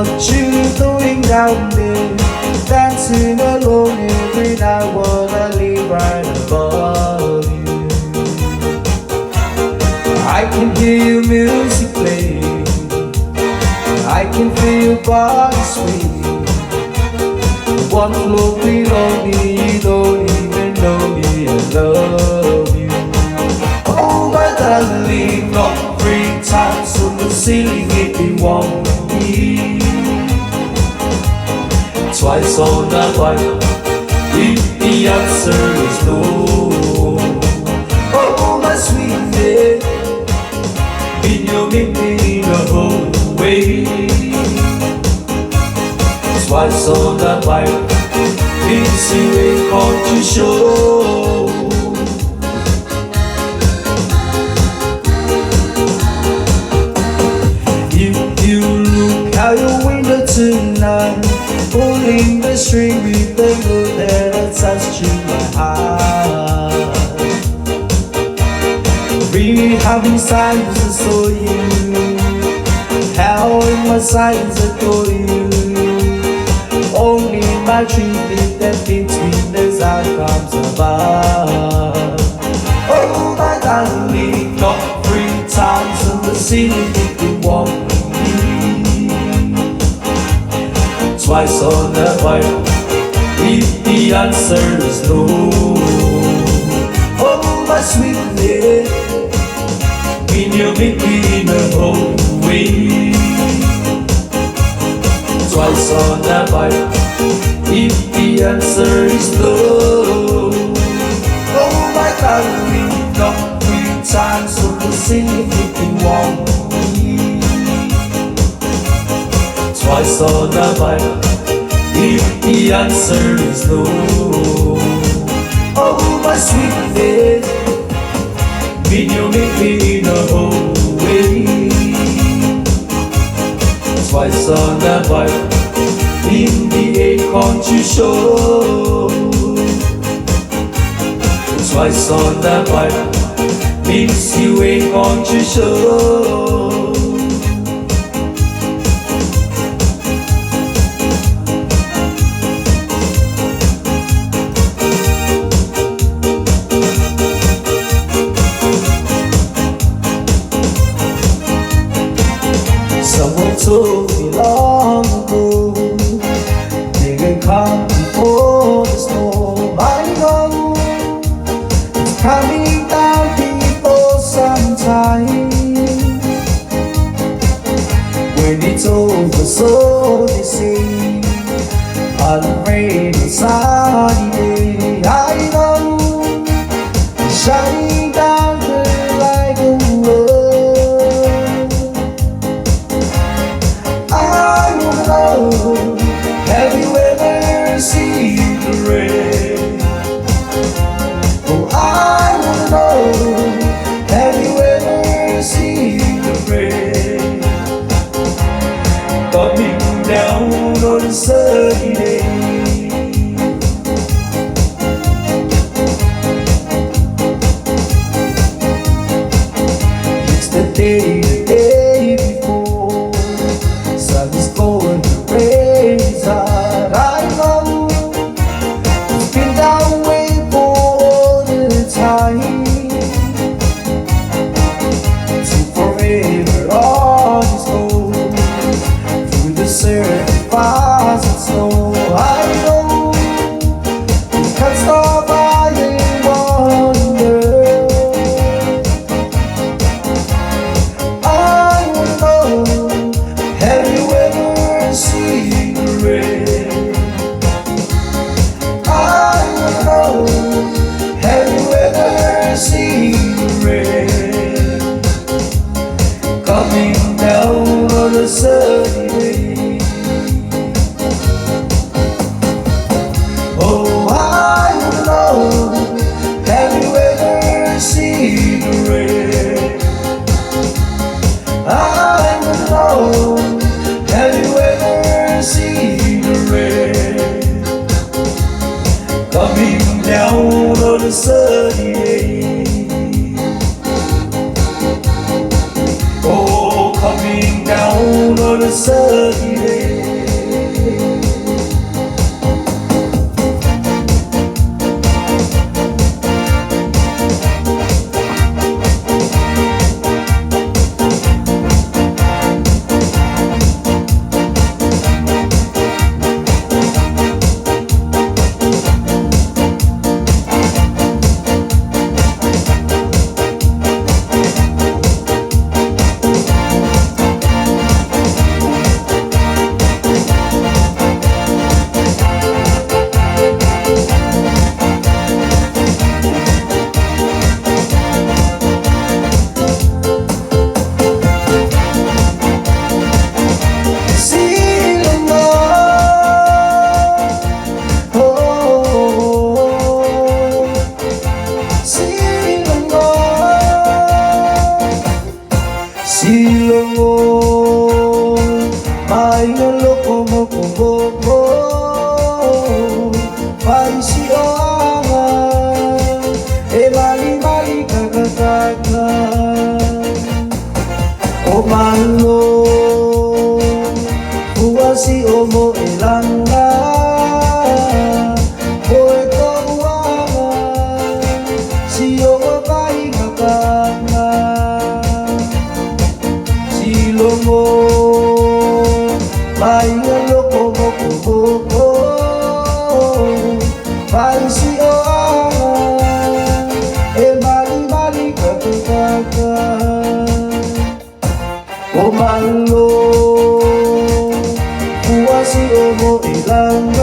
what you doing down there, dancing alone every night while I live right above you. I can hear your music playing, I can feel your body swing. One floor below me, you don't even know me, I love you. Oh my darling, not 3 times on the ceiling if you want me. Twice on the bike, if the answer is no. Oh my sweetie, in your memory the whole way. Twice on the bike, it's you ain't got to show. If you look out your window tonight, pulling the string with the look that attached to my heart. Really having signs I saw you, how in my signs I adore you. Only my dream did that between the outcomes above. Oh my darling, not 3 times on the ceiling if you want me. Twice on the bike, if the answer is no. Oh my sweet lady, when you make me in the whole way. Twice on the bike, if the answer is no. Oh my darling, not 3 times on the ceiling if you want me. Twice on the bike, if the answer is no. Oh my sweet lady, when you make me in a whole way. Twice on the bike, in the 8 country show. Twice on the bike, means you ain't country show. Someone told me long ago, they can come before the storm. I know it's coming down before some time. When it's over, so they say, on a rainy sunny day, I know it's shining down there like a world. Have you ever seen the rain? Oh, I wanna know, have you ever seen the rain? Coming down on a sunny day. It's the day before, sun is going to raise hard. I know it's been that way for all the time. Till forever on its gold, through the surf, fires and snow. I know it can't stop, I wonder. I wanna know, have you ever seen the rain? I wanna know, have you ever seen the rain? Coming down on a sunny day. Oh, I wanna know, have you ever seen the rain? I wanna know, have you ever seen the rain? Coming down on a sunny day. Oh, coming down on a sunny day. silong mo maingon loko mo kumboko paisi oanga e mali kakakaka o malo uwasi omo elanga oe ko uanga si omo bai kakaka silomo maingon loko mo kumboko paisi oanga e mali kakakaka o malo uwasi omo ilanga